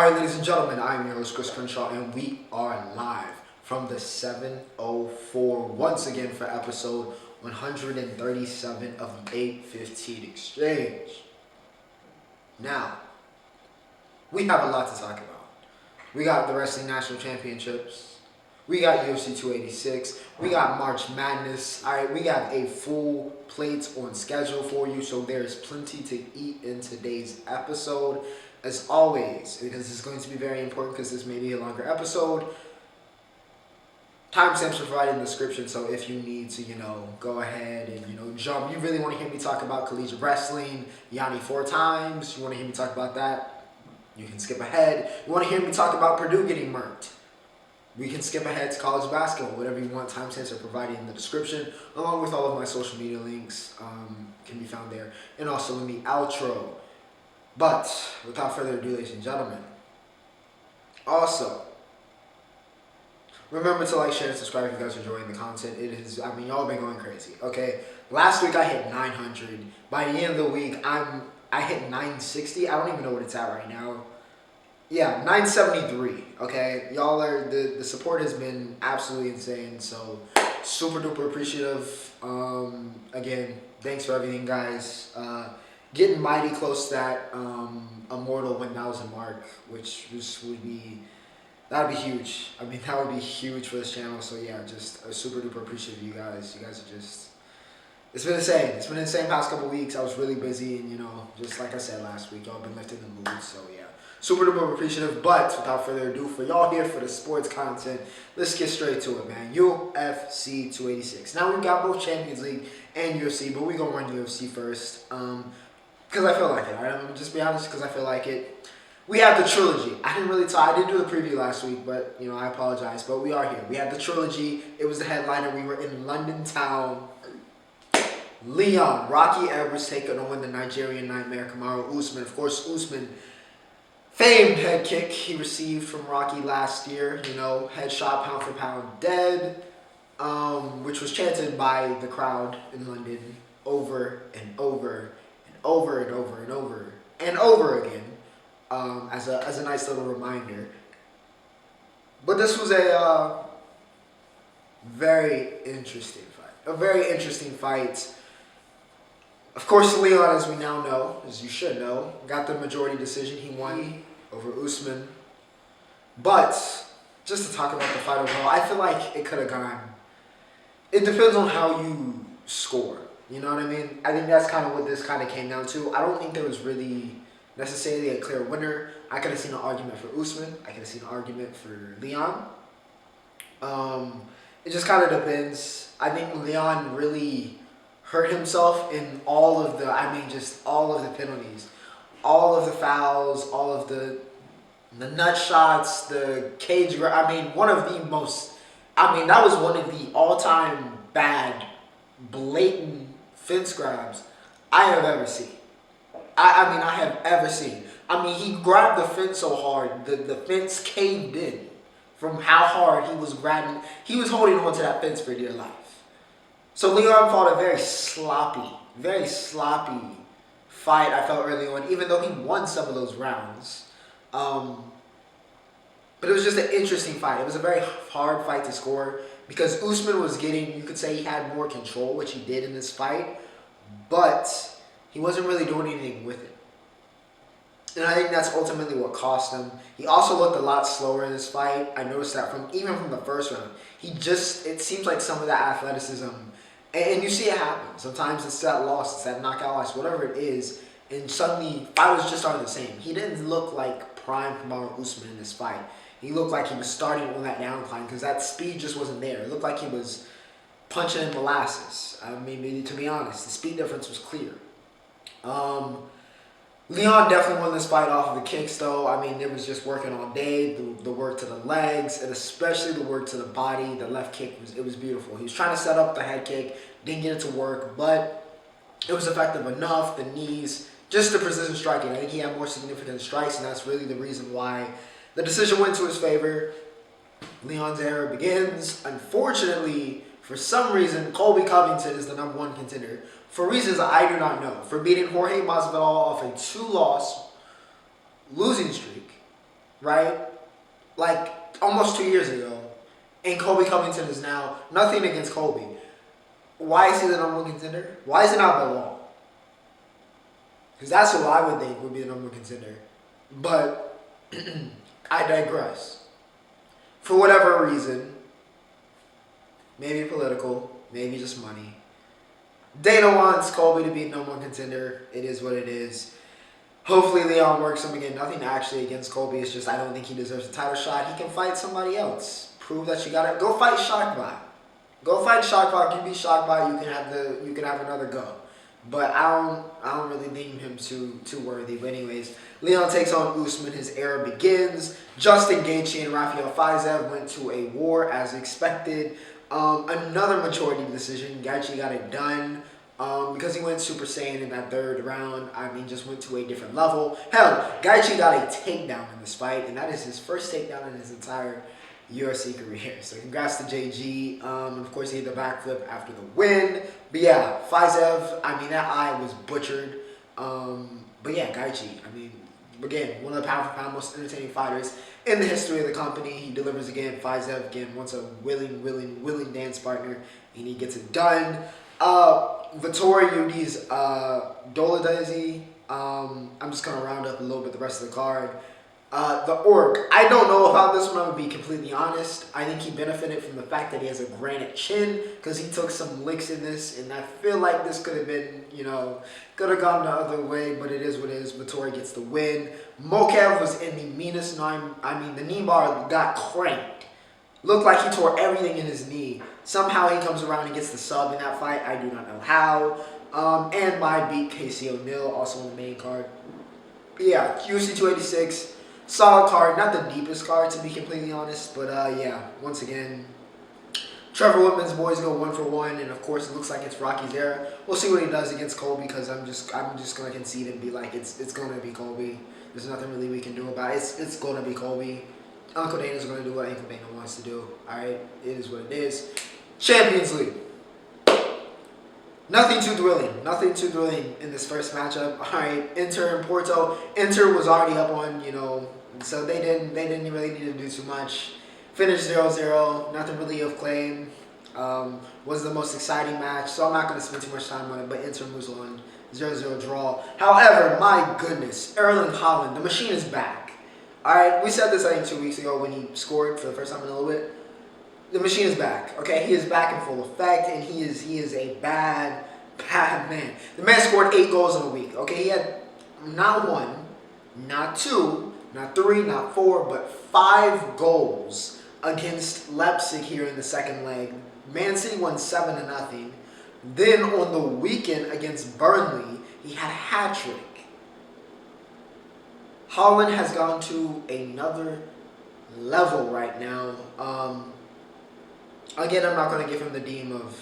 Alright, ladies and gentlemen, I'm your host, Chris Crenshaw, and we are live from the 704 once again for episode 137 of the 815 Exchange. Now, we have a lot to talk about. We got the Wrestling National Championships. We got UFC 286. We got March Madness. Alright, we have a full plate on schedule for you, so there's plenty to eat in today's episode. As always, because it's going to be very important because this may be a longer episode, timestamps are provided in the description, so if you need to, go ahead and, jump. You really want to hear me talk about collegiate wrestling, Yianni 4 times, you want to hear me talk about that, you can skip ahead. You want to hear me talk about Purdue getting murked, we can skip ahead to college basketball. Whatever you want, timestamps are provided in the description, along with all of my social media links can be found there, and also in the outro. But without further ado, ladies and gentlemen, also, remember to like, share, and subscribe if you guys are enjoying the content. It is, y'all been going crazy, okay? Last week I hit 900. By the end of the week, I hit 960. I don't even know what it's at right now. Yeah, 973, okay? Y'all are, the support has been absolutely insane, so super duper appreciative. Again, thanks for everything, guys. Getting mighty close to that immortal 1,000 mark, which would be huge. That would be huge for this channel. So yeah, just a super duper appreciative of you guys. You guys are just, it's been insane. It's been insane past couple weeks. I was really busy, and just like I said last week, y'all been lifting the mood. So yeah, super duper appreciative. But without further ado, for y'all here for the sports content, let's get straight to it, man. UFC 286. Now we've got both Champions League and UFC, but we're gonna run UFC first. Because I feel like it, alright? I'm going to just be honest, because I feel like it. We have the Trilogy. I didn't do the preview last week, but, I apologize. But we are here. We have the Trilogy. It was the headliner. We were in London town. Leon, Rocky Edwards taking on the Nigerian Nightmare, Kamaru Usman. Of course, Usman, famed head kick he received from Rocky last year. Headshot, pound for pound, dead. Which was chanted by the crowd in London over and over and over again, as a nice little reminder. But this was a very interesting fight. Of course, Leon, as we now know, as you should know, got the majority decision. He won over Usman. But just to talk about the fight overall, I feel like it could have gone. It depends on how you score. You know what I mean? I think that's kind of what this kind of came down to. I don't think there was really necessarily a clear winner. I could have seen an argument for Usman. I could have seen an argument for Leon. It just kind of depends. I think Leon really hurt himself in all of the penalties. All of the fouls, all of the nut shots, the cage grab. That was one of the all-time bad, blatant fence grabs I have ever seen. I have ever seen. He grabbed the fence so hard, the fence caved in from how hard he was grabbing. He was holding on to that fence for dear life. So Leon fought a very sloppy fight, I felt, early on, even though he won some of those rounds. But it was just an interesting fight. It was a very hard fight to score because Usman was getting, you could say he had more control, which he did in this fight, but he wasn't really doing anything with it. And I think that's ultimately what cost him. He also looked a lot slower in this fight. I noticed that even from the first round. It seems like some of that athleticism, and you see it happen. Sometimes it's that loss, it's that knockout loss, whatever it is, and suddenly fighters just aren't the same. He didn't look like prime Kamaru Usman in this fight. He looked like he was starting on that downcline because that speed just wasn't there. It looked like he was punching in molasses. To be honest, the speed difference was clear. Leon definitely won this fight off of the kicks, though. It was just working all day, the work to the legs, and especially the work to the body. The left kick, it was beautiful. He was trying to set up the head kick, didn't get it to work, but it was effective enough. The knees, just the precision striking. I think he had more significant strikes, and that's really the reason why the decision went to his favor. Leon's era begins. Unfortunately, for some reason, Colby Covington is the #1 contender. For reasons I do not know. For beating Jorge Masvidal off a 2-loss losing streak. right? Like almost 2 years ago. And Kobe Covington is now, nothing against Kobe. Why is he the number one contender? Why is it not Belal? Because that's who I would think would be the number one contender. But I digress. For whatever reason, maybe political, maybe just money, Dana wants Kobe to be the number one contender. It is what it is. Hopefully Leon works him again. Nothing actually against Kobe. It's just I don't think he deserves a title shot. He can fight somebody else. Prove that you got it. Go fight Shockbot. Go fight Shockbot. You beat Shockbot. You can have another go. But I don't really deem him too worthy. But anyways, Leon takes on Usman. His era begins. Justin Gaethje and Rafael Fiziev went to a war as expected. Another majority decision. Gaethje got it done. Because he went Super Saiyan in that third round, just went to a different level. Hell, Gaethje got a takedown in this fight, and that is his first takedown in his entire UFC career. So congrats to JG. Of course, he hit the backflip after the win. But yeah, Fiziev, that eye was butchered. But yeah, Gaethje, again, one of the pound-for-pound most entertaining fighters in the history of the company. He delivers again. Fiziev, again, wants a willing dance partner, and he gets it done. Vittori Udi's Doladazi. I'm just going to round up a little bit the rest of the card. The Orc. I don't know about this one, I'm going to be completely honest. I think he benefited from the fact that he has a granite chin because he took some licks in this, and I feel like this could have been, could have gone the other way, but it is what it is. Vittori gets the win. Mokaev was in the meanest the knee bar got cranked. Looked like he tore everything in his knee. Somehow he comes around and gets the sub in that fight. I do not know how. And my beat Casey O'Neill, also on the main card. But yeah, UFC 286. Solid card. Not the deepest card, to be completely honest. But yeah, once again, Trevor Whitman's boys go 1-for-1. And of course, it looks like it's Rocky's era. We'll see what he does against Kobe because I'm just going to concede and be like, it's going to be Kobe. There's nothing really we can do about it. It's going to be Kobe. Uncle Dana's going to do what Uncle Dana wants to do. Alright? It is what it is. Champions League. Nothing too thrilling in this first matchup. Alright, Inter and Porto. Inter was already up on, so they didn't really need to do too much. Finished 0-0. Nothing really of claim. Was the most exciting match, so I'm not going to spend too much time on it, but Inter moves on. 0-0 draw. However, my goodness, Erling Haaland, the machine is back. Alright, we said this I think 2 weeks ago when he scored for the first time in a little bit. The machine is back, okay? He is back in full effect, and he is a bad man. The man scored 8 goals in a week, okay? He had not 1, not 2, not 3, not 4, but 5 goals against Leipzig here in the second leg. Man City won 7-0. Then on the weekend against Burnley, he had a hat-trick. Haaland has gone to another level right now. Again, I'm not going to give him the deem of,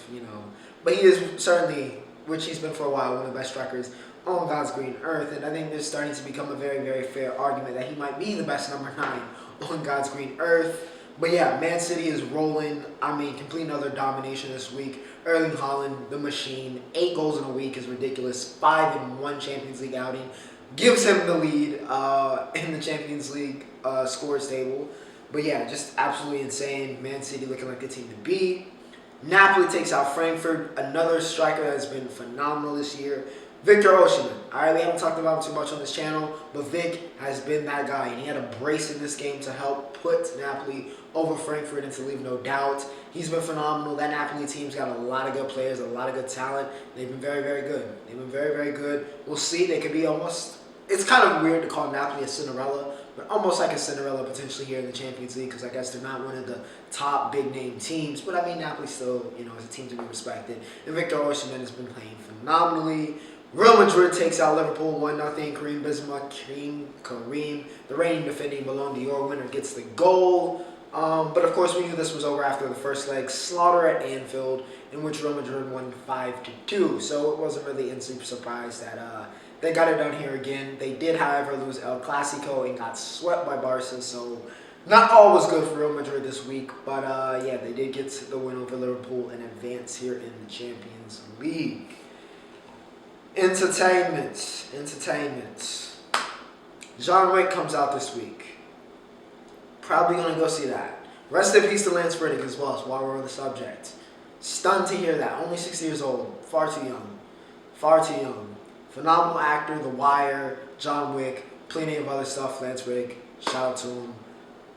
but he is certainly, which he's been for a while, one of the best strikers on God's green earth. And I think there's starting to become a very, very fair argument that he might be the best number 9 on God's green earth. But yeah, Man City is rolling. Complete another domination this week. Erling Haaland, the machine, 8 goals in a week is ridiculous. 5 in 1 Champions League outing. Gives him the lead in the Champions League scores table. But yeah, just absolutely insane. Man City looking like the team to beat. Napoli takes out Frankfurt. Another striker that has been phenomenal this year. Victor Osimhen. Alright, we haven't talked about him too much on this channel, but Vic has been that guy. And he had a brace in this game to help put Napoli over Frankfurt and to leave no doubt. He's been phenomenal. That Napoli team's got a lot of good players, a lot of good talent. They've been very, very good. They've been very, very good. We'll see. They could be almost... It's kind of weird to call Napoli a Cinderella, but almost like a Cinderella potentially here in the Champions League because I guess they're not one of the top big-name teams. But Napoli still, is a team to be respected. And Victor Osimhen has been playing phenomenally. Real Madrid takes out Liverpool 1-0. Kareem Benzema, Kareem, the reigning defending Ballon d'Or winner, gets the goal. But of course, we knew this was over after the first leg. Slaughter at Anfield, in which Real Madrid won 5-2. So it wasn't really any surprise that they got it done here again. They did, however, lose El Clasico and got swept by Barca. So not all was good for Real Madrid this week. But yeah, they did get the win over Liverpool and advance here in the Champions League. Entertainment. John Wick comes out this week. Probably going to go see that. Rest in peace to Lance Riddick as well, while we're on the subject. Stunned to hear that. Only 60 years old. Far too young. Far too young. Phenomenal actor, The Wire, John Wick, plenty of other stuff. Lance Riddick, shout out to him.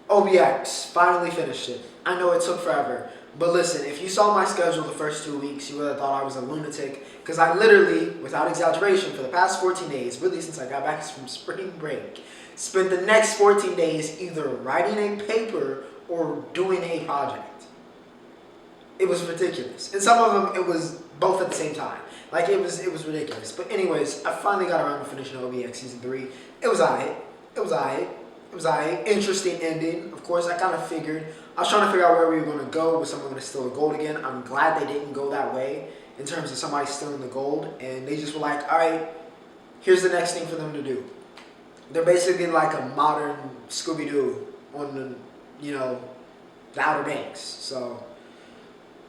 OBX, finally finished it. I know it took forever. But listen, if you saw my schedule the first 2 weeks, you would have thought I was a lunatic. Because I literally, without exaggeration, for the past 14 days, really since I got back from spring break, spent the next 14 days either writing a paper or doing a project. It was ridiculous. And some of them, it was both at the same time. Like, it was ridiculous. But anyways, I finally got around to finishing OBX Season 3. It was alright. It was alright. Interesting ending. Of course, I kind of figured. I was trying to figure out where we were going to go. Was someone going to steal the gold again? I'm glad they didn't go that way in terms of somebody stealing the gold. And they just were like, alright, here's the next thing for them to do. They're basically like a modern Scooby-Doo on the, the Outer Banks. So,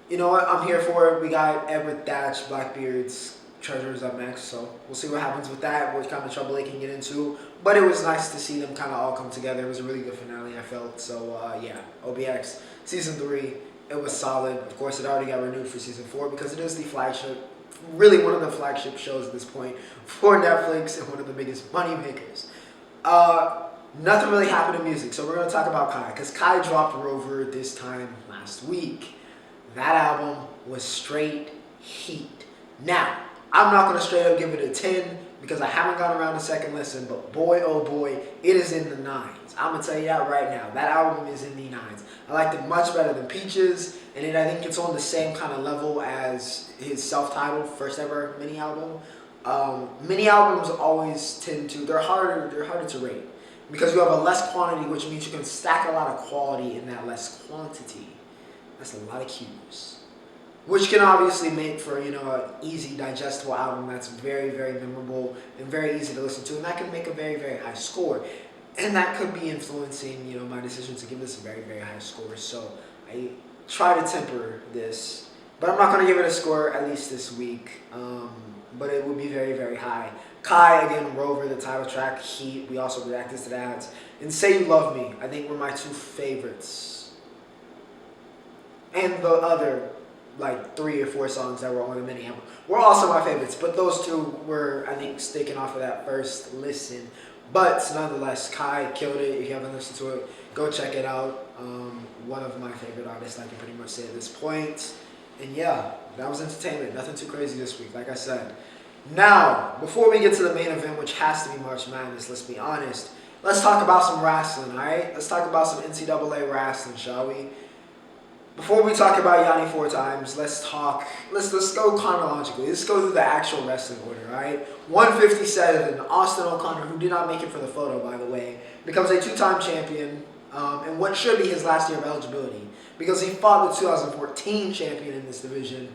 you know what? I'm here for it. We got Edward Thatch, Blackbeard's Treasures up next. So we'll see what happens with that, what kind of trouble they can get into. But it was nice to see them kind of all come together. It was a really good finale, I felt. So, yeah, OBX Season 3, it was solid. Of course, it already got renewed for Season 4 because it is the flagship, really one of the flagship shows at this point for Netflix and one of the biggest money makers. Nothing really happened in music, so we're going to talk about Kai, because Kai dropped Rover this time last week. That album was straight heat. Now, I'm not going to straight up give it a 10 because I haven't gotten around to second listen, but boy, oh boy, it is in the 9s. I'm going to tell you that right now. That album is in the 9s. I liked it much better than Peaches, and I think it's on the same kind of level as his self-titled first ever mini album. Mini albums always tend to, they're harder to rate because you have a less quantity, which means you can stack a lot of quality in that less quantity. That's a lot of cues, which can obviously make for, an easy digestible album that's very, very memorable and very easy to listen to, and that can make a very, very high score, and that could be influencing, my decision to give this a very, very high score. So I try to temper this, but I'm not going to give it a score at least this week. But it would be very, very high. Kai, again, Rover, the title track, Heat, we also reacted to that. And Say You Love Me, I think were my two favorites. And the other, 3 or 4 songs that were on the mini album were also my favorites. But those two were, I think, sticking off of that first listen. But nonetheless, Kai killed it. If you haven't listened to it, go check it out. One of my favorite artists, I can pretty much say at this point. And yeah, that was entertainment. Nothing too crazy this week, like I said. Now, before we get to the main event, which has to be March Madness, let's be honest, let's talk about some wrestling, alright? Let's talk about some NCAA wrestling, shall we? Before we talk about Yianni 4 times, let's go chronologically. Let's go through the actual wrestling order, alright? 157, Austin O'Connor, who did not make it for the photo, by the way, becomes a 2-time champion, and what should be his last year of eligibility, because he fought the 2014 champion in this division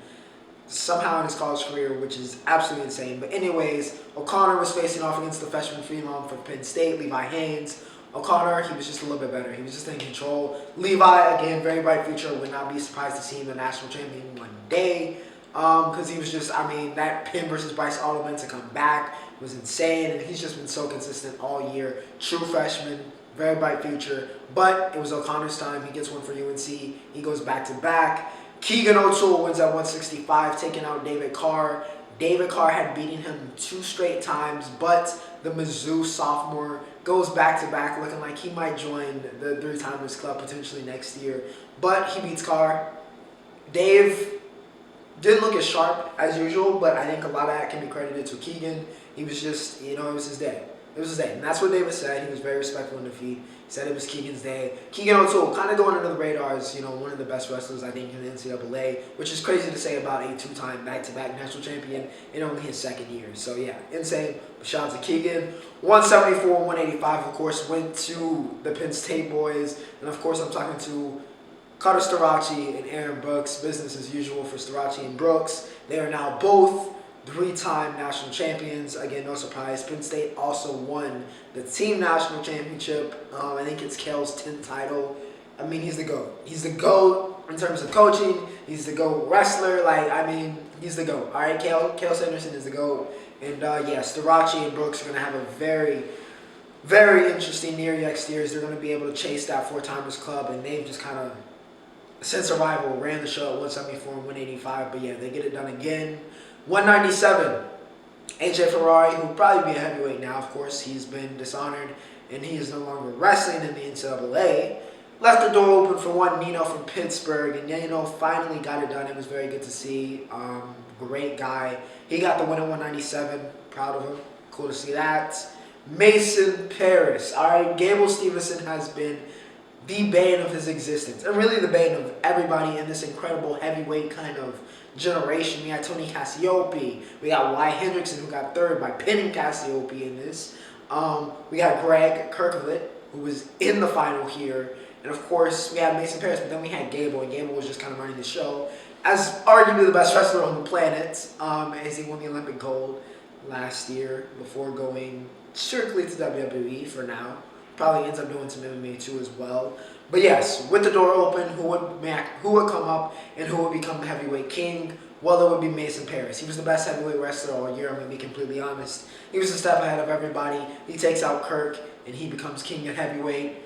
somehow in his college career, which is absolutely insane. But anyways, O'Connor was facing off against the freshman phenom from Penn State, Levi Haynes. O'Connor, he was just a little bit better. He was just in control. Levi, again, very bright future. Would not be surprised to see him a national champion one day. Because he was just, that pin versus Bryce Alderman to come back was insane. And he's just been so consistent all year. True freshman, very bright future. But it was O'Connor's time. He gets one for UNC. He goes back-to-back. Keegan O'Toole wins at 165, taking out David Carr. David Carr had beaten him 2 straight times, but the Mizzou sophomore goes back-to-back, looking like he might join the 3-timers club potentially next year. But he beats Carr. Dave didn't look as sharp as usual, but I think a lot of that can be credited to Keegan. He was just, it was his day. It was his day. And that's what David said. He was very respectful in defeat. He said it was Keegan's day. Keegan O'Toole kind of going under the radars, one of the best wrestlers, I think, in the NCAA, which is crazy to say about a 2-time back-to-back national champion in only his 2nd year. So, yeah, insane. But shout out to Keegan. 174, 185, of course, went to the Penn State boys. And, of course, I'm talking to Carter Starachi and Aaron Brooks. Business as usual for Starachi and Brooks. They are now both 3-time national champions. Again, no surprise. Penn State also won the team national championship. I think it's Kale's 10th title. He's the GOAT. He's the GOAT in terms of coaching. He's the GOAT wrestler. He's the GOAT. All right, Kale Sanderson is the GOAT. And, yeah, Starachi and Brooks are going to have a very, Very interesting near exteriors. They're going to be able to chase that four-timers club, and they've just kind of, since arrival, ran the show at 174 and 185. But yeah, they get it done again. 197. AJ Ferrari, who will probably be a heavyweight now, of course. He's been dishonored, and he is no longer wrestling in the NCAA. Left the door open for one Nino from Pittsburgh, and finally got it done. It was very good to see. Great guy. He got the win at 197. Proud of him. Cool to see that. Mason Paris. All right, Gable Stevenson has been the bane of his existence, and really the bane of everybody in this incredible heavyweight kind of generation. We had Tony Cassiope. We got Y. Hendrickson, who got third by pinning Cassiope in this. We got Greg Kirkland, who was in the final here. And of course, we had Mason Paris, but then we had Gable, and Gable was just kind of running the show as arguably the best wrestler on the planet, as he won the Olympic gold last year before going strictly to WWE for now. Probably ends up doing some MMA too as well. But yes, with the door open, who would come up and who would become the heavyweight king? Well, it would be Mason Paris. He was the best heavyweight wrestler all year, I'm going to be completely honest. He was a step ahead of everybody. He takes out Kirk, and he becomes king at heavyweight.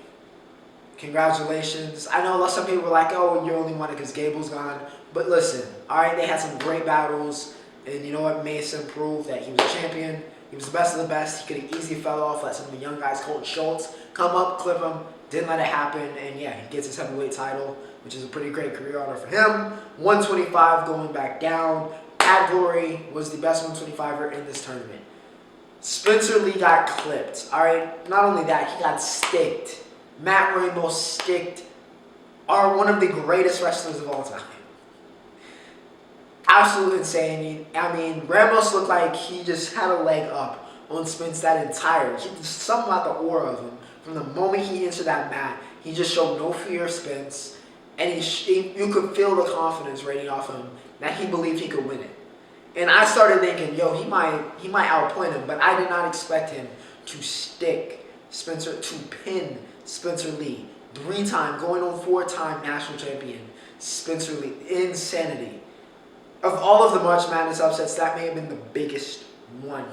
Congratulations. I know some people were like, oh, you only won it because Gable's gone. But listen, all right, they had some great battles. And you know what? Mason proved that he was a champion. He was the best of the best. He could have easily fell off, let some of the young guys, Colton Schultz, come up, clip him. Didn't let it happen. And yeah, he gets his heavyweight title, which is a pretty great career honor for him. 125 going back down. Pat Glory was the best 125er in this tournament. Spencer Lee got clipped. All right, not only that, he got sticked. Matt Ramos sticked one of the greatest wrestlers of all time. Absolute insanity. I mean, Ramos looked like he just had a leg up on Spence that entire. Something about the aura of him. From the moment he entered that mat, he just showed no fear of Spence, and you could feel the confidence radiating off him that he believed he could win it. And I started thinking, yo, he might outpoint him, but I did not expect him to stick Spencer, to pin Spencer Lee. 3-time, going on 4-time national champion, Spencer Lee. Insanity. Of all of the March Madness upsets, that may have been the biggest one,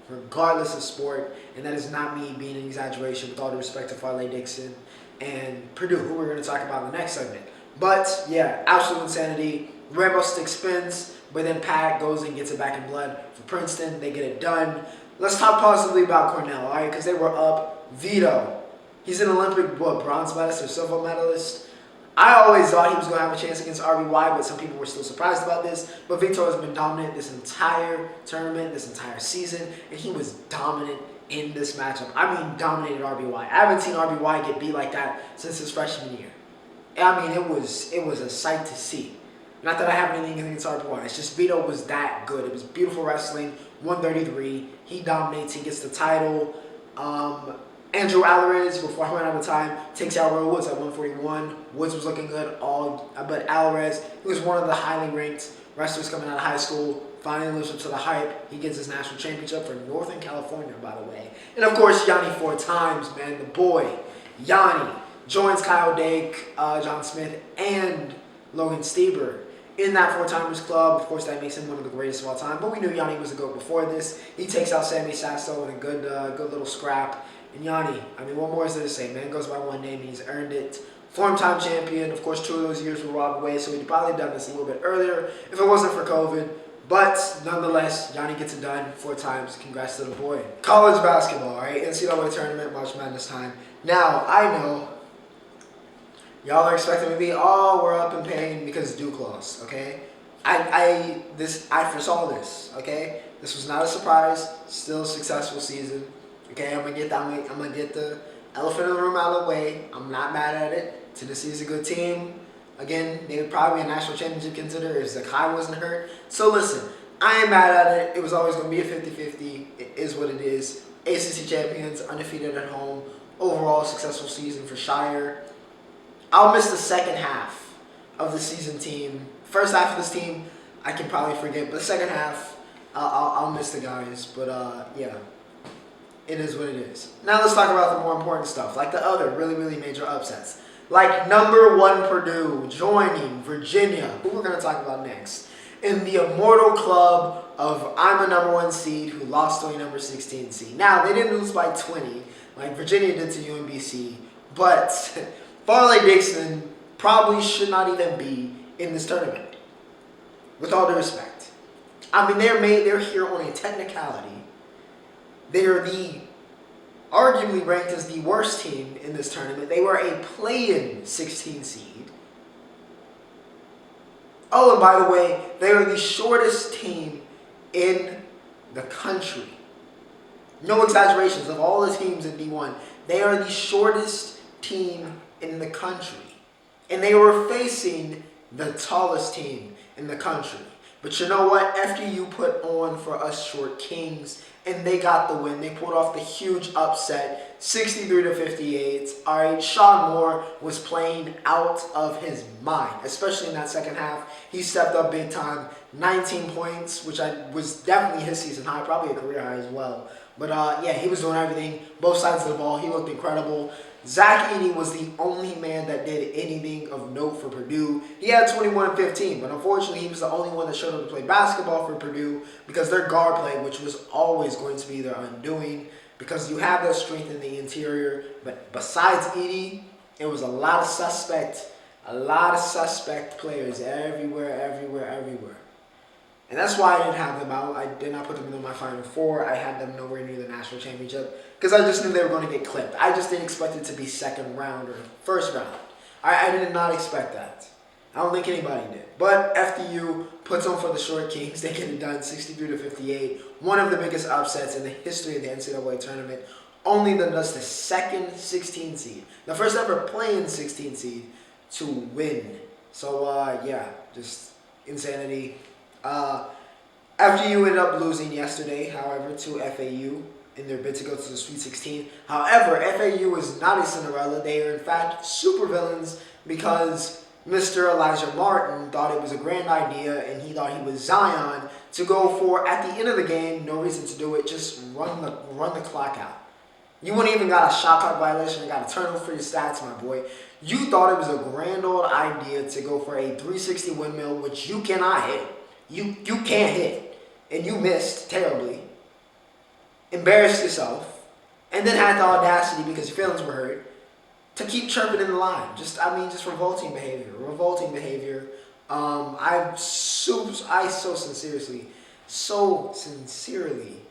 regardless of sport. And that is not me being an exaggeration, with all due respect to Fairleigh Dickinson and Purdue, who we're going to talk about in the next segment. But yeah, absolute insanity. Ramos stick spins, but then Pat goes and gets it back in blood for Princeton. They get it done. Let's talk positively about Cornell, all right? Because they were up. Vito, he's an Olympic bronze medalist or silver medalist. I always thought he was going to have a chance against RBY, but some people were still surprised about this. But Vito has been dominant this entire tournament, this entire season, and he was dominant in this matchup. I mean, dominated RBY. I haven't seen RBY get beat like that since his freshman year. I mean, it was a sight to see. Not that I have anything against RBY. It's just Vito was that good. It was beautiful wrestling. 133. He dominates. He gets the title. Andrew Alvarez, before I ran out of time, takes out Roy Woods at 141. Woods was looking good, but Alvarez, he was one of the highly ranked wrestlers coming out of high school, finally lives up to the hype. He gets his national championship for Northern California, by the way. And of course, Yianni 4 times, man, the boy. Yianni joins Kyle Dake, John Smith, and Logan Stieber in that 4-timers club. Of course, that makes him one of the greatest of all time, but we knew Yianni was the GOAT before this. He takes out Sammy Sasso in a good little scrap. And Yianni, I mean, what more is there to say? Man goes by one name, and he's earned it. Form-time champion. Of course, 2 of those years were robbed away, so we'd probably done this a little bit earlier if it wasn't for COVID. But nonetheless, Yianni gets it done 4 times. Congrats to the boy. College basketball, all right? NCAA Tournament, March Madness time. Now, I know y'all are expecting me to be, oh, we're up in pain because Duke lost, okay? I foresaw this, okay? This was not a surprise. Still a successful season. Okay, I'm gonna get the elephant in the room out of the way. I'm not mad at it. Tennessee's a good team. Again, they would probably be a national championship contender if Zakai wasn't hurt. So listen, I ain't mad at it. It was always gonna be a 50-50. It is what it is. ACC champions, undefeated at home. Overall successful season for Shire. I'll miss the second half of the season team. First half of this team, I can probably forget, but the second half, I'll miss the guys. But yeah. It is what it is. Now let's talk about the more important stuff, like the other really, really major upsets. Like number 1 Purdue joining Virginia, who we're going to talk about next, in the immortal club of I'm a number 1 seed who lost to a number 16 seed. Now, they didn't lose by 20. like Virginia did to UMBC. But Fairleigh Dickinson probably should not even be in this tournament, with all due respect. I mean, they're here on a technicality. They're arguably ranked as the worst team in this tournament. They were a play-in 16 seed. Oh, and by the way, they are the shortest team in the country. No exaggerations. Of all the teams in D1, they are the shortest team in the country. And they were facing the tallest team in the country. But you know what? FDU put on for us short kings, and they got the win. They pulled off the huge upset, 63-58. All right, Sean Moore was playing out of his mind, especially in that second half. He stepped up big time, 19 points, which was definitely his season high, probably a career high as well. But yeah, he was doing everything, both sides of the ball. He looked incredible. Zach Edey was the only man that did anything of note for Purdue. He had 21 and 15, but unfortunately he was the only one that showed up to play basketball for Purdue because their guard play, which was always going to be their undoing, because you have that strength in the interior. But besides Edey, it was a lot of suspect players everywhere. And that's why I didn't have them out. I did not put them in my Final Four. I had them nowhere near the national championship because I just knew they were going to get clipped. I just didn't expect it to be second round or first round. I did not expect that. I don't think anybody did. But FDU puts on for the short kings. They get it done 63-58. One of the biggest upsets in the history of the NCAA tournament. Only thus the second 16 seed. The first ever playing 16 seed to win. So, yeah, just insanity. FGU ended up losing yesterday, however, to FAU in their bid to go to the Sweet 16. However, FAU is not a Cinderella. They are, in fact, supervillains because Mr. Elijah Martin thought it was a grand idea and he thought he was Zion to go for, at the end of the game, no reason to do it, just run the clock out. You wouldn't even got a shot clock violation and got a turnover for your stats, my boy. You thought it was a grand old idea to go for a 360 windmill, which you cannot hit. You can't hit, and you missed terribly, embarrassed yourself, and then had the audacity, because your feelings were hurt, to keep chirping in the line. Just revolting behavior. I so sincerely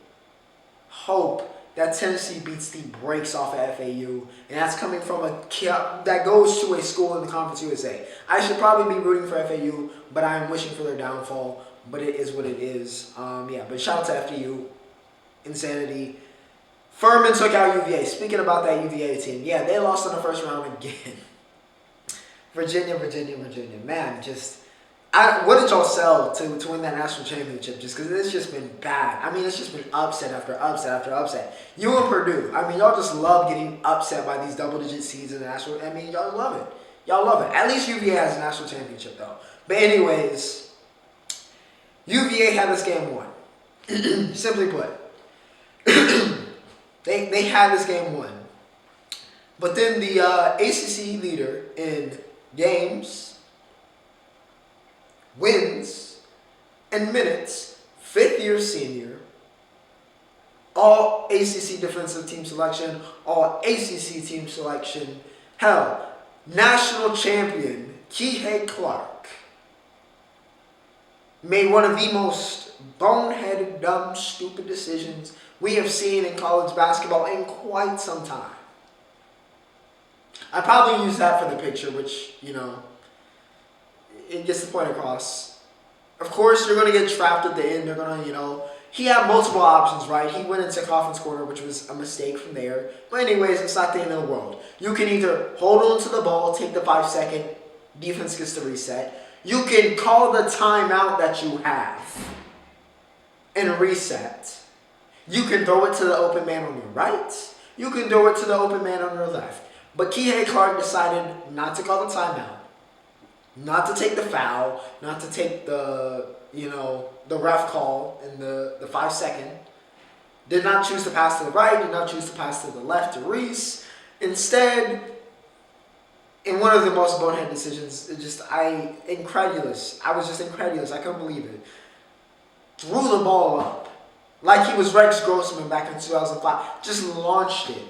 hope that Tennessee beats the brakes off of FAU, and that's coming from that goes to a school in the Conference USA. I should probably be rooting for FAU, but I am wishing for their downfall. But it is what it is. Yeah, but shout out to FDU. Insanity. Furman took out UVA. Speaking about that UVA team, yeah, they lost in the first round again. Virginia. Man, what did y'all sell to win that national championship? Just because it's just been bad. I mean, it's just been upset after upset. You and Purdue, I mean, y'all just love getting upset by these double-digit seeds in the national. I mean, y'all love it. At least UVA has a national championship, though. But anyways, UVA had this game won. Simply put. they had this game won. But then the ACC leader in games, wins, and minutes, fifth-year senior, all ACC defensive team selection, all ACC team selection, hell, national champion, Kihei Clark, made one of the most boneheaded, dumb, stupid decisions we have seen in college basketball in quite some time. I probably use that for the picture, which, it gets the point across. Of course, you're going to get trapped at the end. They're going to, he had multiple options, right? He went into Coffin's corner, which was a mistake from there. But anyways, it's not the end of the world. You can either hold on to the ball, take the 5-second, defense gets to reset. You can call the timeout that you have and reset. You can throw it to the open man on your right. You can throw it to the open man on your left. But Kihei Clark decided not to call the timeout, not to take the foul, not to take the ref call in the 5-second. Did not choose to pass to the right, did not choose to pass to the left to Reese. Instead, in one of the most bonehead decisions, I was just incredulous. I couldn't believe it. Threw the ball up like he was Rex Grossman back in 2005. Just launched it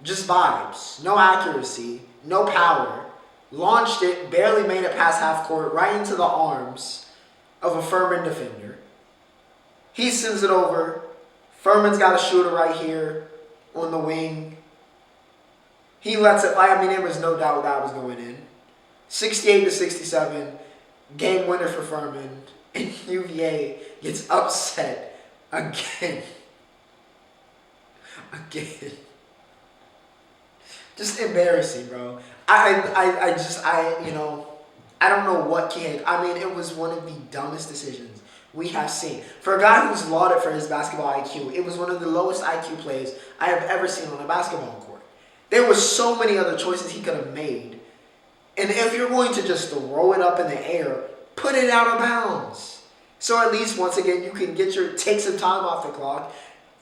Just vibes. No accuracy. No power. Launched it, barely made it past half court, right into the arms of a Furman defender. He sends it over. Furman's got a shooter right here on the wing. He lets it fly. I mean, there was no doubt that was going in. 68-67. Game winner for Furman. And UVA gets upset again. Again. Just embarrassing, bro. I don't know what can. I mean, it was one of the dumbest decisions we have seen. For a guy who's lauded for his basketball IQ, it was one of the lowest IQ plays I have ever seen on a basketball court. There were so many other choices he could have made. And if you're going to just throw it up in the air, put it out of bounds. So at least, once again, you can take some time off the clock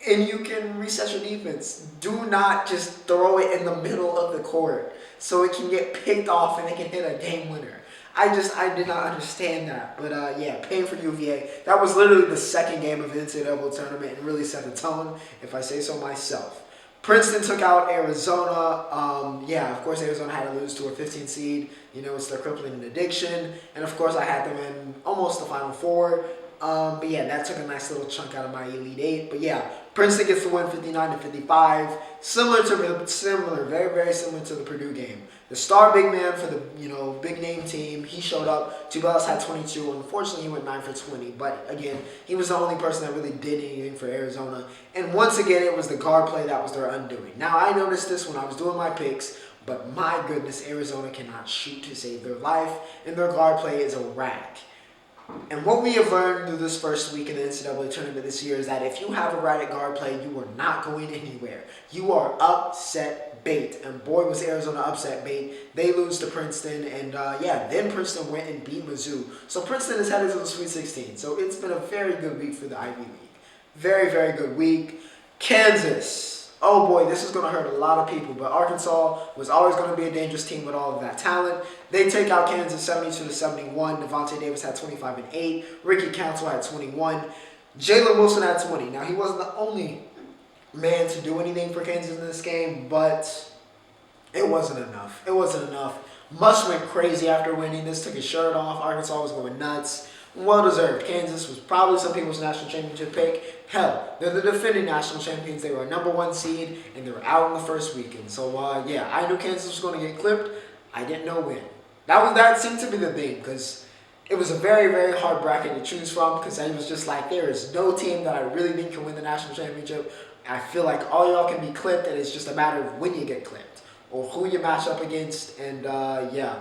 and you can reset your defense. Do not just throw it in the middle of the court so it can get picked off and it can hit a game winner. I did not understand that. But yeah, pain for UVA. That was literally the second game of the NCAA Tournament and really set the tone, if I say so myself. Princeton took out Arizona. Yeah, of course, Arizona had to lose to a 15 seed. You know, it's their crippling addiction. And, of course, I had them in almost the Final Four. But, yeah, that took a nice little chunk out of my Elite Eight. But, yeah, Princeton gets the win 59-55. Very, very similar to the Purdue game. The star big man for the, big name team, he showed up. Tubelis had 22. Unfortunately, he went 9 for 20. But, again, he was the only person that really did anything for Arizona. And once again, it was the guard play that was their undoing. Now, I noticed this when I was doing my picks. But, my goodness, Arizona cannot shoot to save their life. And their guard play is a rag. And what we have learned through this first week in the NCAA Tournament this year is that if you have a erratic guard play, you are not going anywhere. You are upset bait. And boy, was Arizona upset bait. They lose to Princeton. And then Princeton went and beat Mizzou. So Princeton is headed to the Sweet 16. So it's been a very good week for the Ivy League. Very, very good week. Kansas. Oh boy, this is going to hurt a lot of people, but Arkansas was always going to be a dangerous team with all of that talent. They take out Kansas 72-71. Devontae Davis had 25 and 8. Ricky Council had 21. Jalen Wilson had 20. Now, he wasn't the only man to do anything for Kansas in this game, but it wasn't enough. It wasn't enough. Muss went crazy after winning this, took his shirt off. Arkansas was going nuts. Well-deserved. Kansas was probably some people's national championship pick. Hell, they're the defending national champions. They were a number 1 seed, and they were out in the first weekend. So, yeah, I knew Kansas was going to get clipped. I didn't know when. That seemed to be the thing, because it was a very, very hard bracket to choose from, because I was just like, there is no team that I really think can win the national championship. I feel like all y'all can be clipped, and it's just a matter of when you get clipped, or who you match up against, and, yeah.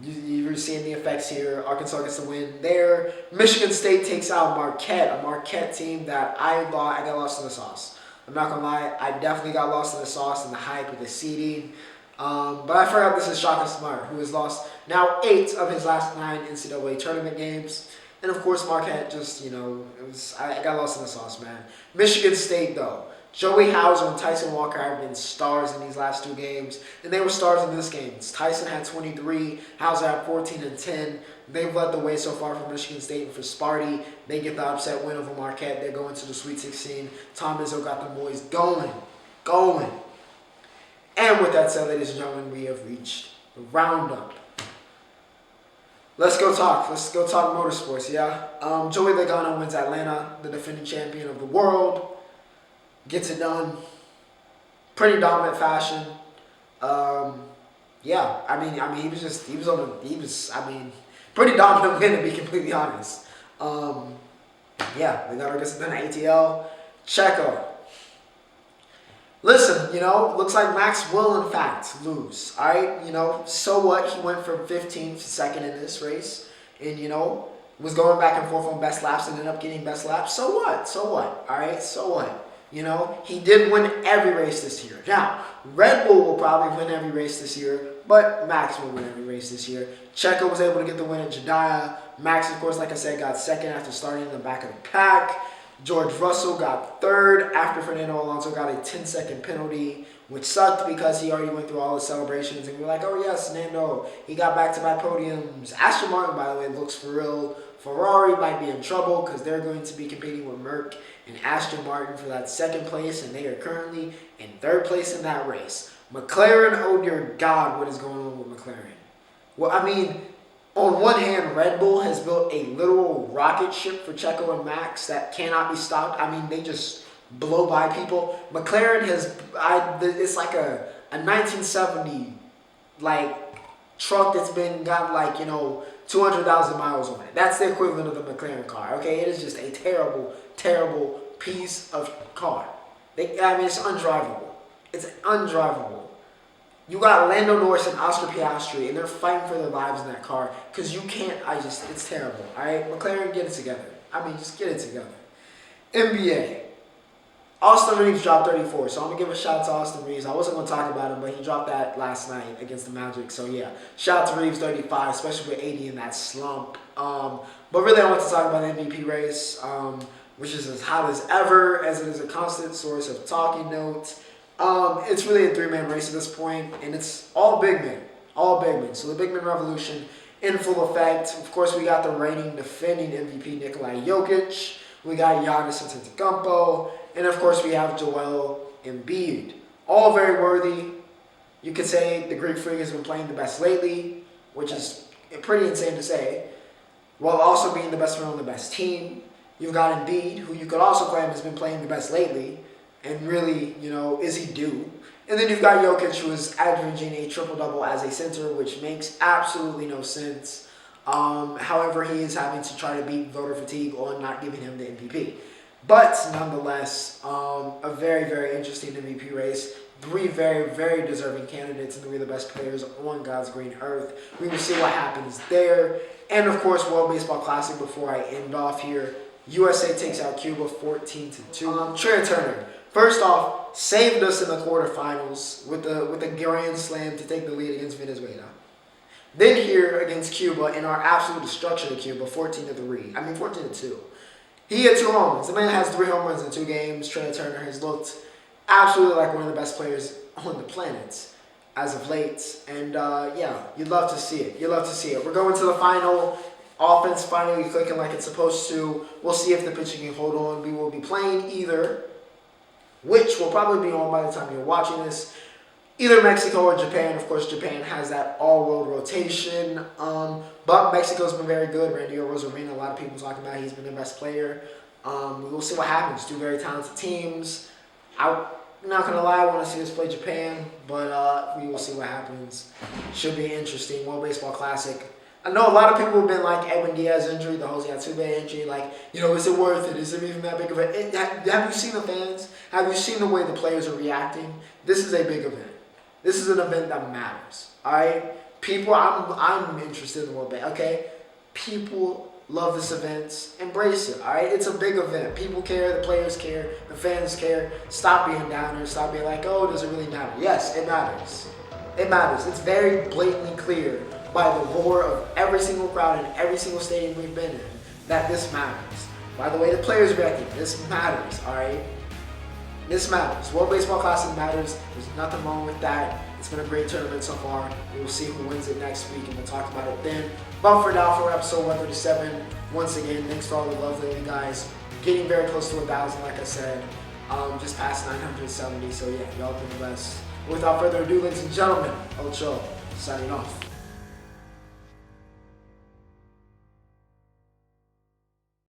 You're seeing the effects here. Arkansas gets the win there. Michigan State takes out Marquette, a Marquette team that I got lost in the sauce. I'm not going to lie. I definitely got lost in the sauce and the hype with the seeding. But I forgot this is Shaka Smart, who has lost now 8 of his last 9 NCAA tournament games. And, of course, Marquette just, I got lost in the sauce, man. Michigan State, though. Joey Hauser and Tyson Walker have been stars in these last 2 games, and they were stars in this game. Tyson had 23, Hauser had 14 and 10. They've led the way so far for Michigan State and for Sparty. They get the upset win over Marquette. They're going to the Sweet 16. Tom Izzo got the boys going. And with that said, ladies and gentlemen, we have reached the Roundup. Let's go talk motorsports, yeah? Joey Logano wins Atlanta, the defending champion of the world. Gets it done. Pretty dominant fashion. Yeah, I mean, he was pretty dominant win, to be completely honest. Yeah, Logano gets it done at ATL. Checo. Listen, looks like Max will, in fact, lose. All right, so what? He went from 15th to 2nd in this race. And, was going back and forth on best laps and ended up getting best laps. So what? All right, so what? He did win every race this year. Now, Red Bull will probably win every race this year, but Max will win every race this year. Checo was able to get the win at Jeddah. Max, of course, like I said, got 2nd after starting in the back of the pack. George Russell got 3rd after Fernando Alonso got a 10-second penalty, which sucked because he already went through all the celebrations. And we're like, oh, yes, Nando, he got back-to-back podiums. Aston Martin, by the way, looks for real Ferrari might be in trouble because they're going to be competing with Merck and Aston Martin for that second place, and they are currently in third place in that race. McLaren, oh dear God, what is going on with McLaren? Well, I mean, on one hand, Red Bull has built a literal rocket ship for Checo and Max that cannot be stopped. I mean, they just blow by people. McLaren has, it's like a 1970 like truck that's got like 200,000 miles on it. That's the equivalent of the McLaren car. Okay, it is just a terrible, terrible piece of car. It's undrivable. It's undrivable. You got Lando Norris and Oscar Piastri, and they're fighting for their lives in that car because you can't. It's terrible. All right, McLaren, get it together. Just get it together. NBA. Austin Reeves dropped 34, so I'm going to give a shout out to Austin Reeves. I wasn't going to talk about him, but he dropped that last night against the Magic. So, yeah, shout out to Reeves 35, especially with 80 in that slump. But really, I want to talk about the MVP race, which is as hot as ever, as it is a constant source of talking notes. It's really a three-man race at this point, and it's all big men. All big men. So the big man revolution in full effect. Of course, we got the reigning, defending MVP Nikola Jokic. We got Giannis Antetokounmpo. And, of course, we have Joel Embiid. All very worthy. You could say the Greek Freak has been playing the best lately, which is pretty insane to say, while also being the best player on the best team. You've got Embiid, who you could also claim has been playing the best lately, and really, is he due? And then you've got Jokic, who is averaging a triple-double as a center, which makes absolutely no sense. However, he is having to try to beat voter fatigue on not giving him the MVP. But nonetheless, a very, very interesting MVP race. Three very, very deserving candidates, and three of the best players on God's green earth. We will see what happens there. And of course, World Baseball Classic before I end off here. USA takes out Cuba 14-2. Trey Turner, first off, saved us in the quarterfinals with a grand slam to take the lead against Venezuela. Then here against Cuba in our absolute destruction of Cuba, 14-3. 14-2. He had 2 home runs. The man has 3 home runs in 2 games. Trey Turner has looked absolutely like one of the best players on the planet as of late. And, you'd love to see it. You'd love to see it. We're going to the final. Offense finally clicking like it's supposed to. We'll see if the pitching can hold on. We will be playing either, which will probably be on by the time you're watching this, either Mexico or Japan. Of course, Japan has that all-world rotation. But Mexico's been very good. Randy Rosarina, a lot of people talking about he's been the best player. We'll see what happens. 2 very talented teams. I'm not going to lie, I want to see us play Japan. But we will see what happens. Should be interesting. World Baseball Classic. I know a lot of people have been like Edwin Diaz injury, the Jose Altuve injury. Is it worth it? Is it even that big of a... Have you seen the fans? Have you seen the way the players are reacting? This is a big event. This is an event that matters, all right? People, I'm interested in the World Baseball, okay? People love this event. Embrace it, all right? It's a big event. People care. The players care. The fans care. Stop being downers. Stop being like, oh, does it really matter? Yes, it matters. It matters. It's very blatantly clear by the roar of every single crowd in every single stadium we've been in that this matters. By the way the players are reacting, this matters, all right? This matters. World Baseball Classic matters. There's nothing wrong with that. It's been a great tournament so far. We will see who wins it next week, and we'll talk about it then. But for now, for episode 137, once again, thanks for all the love lately, guys. Getting very close to 1,000, like I said. Just past 970, so yeah, y'all been blessed. Without further ado, ladies and gentlemen, Ocho, signing off.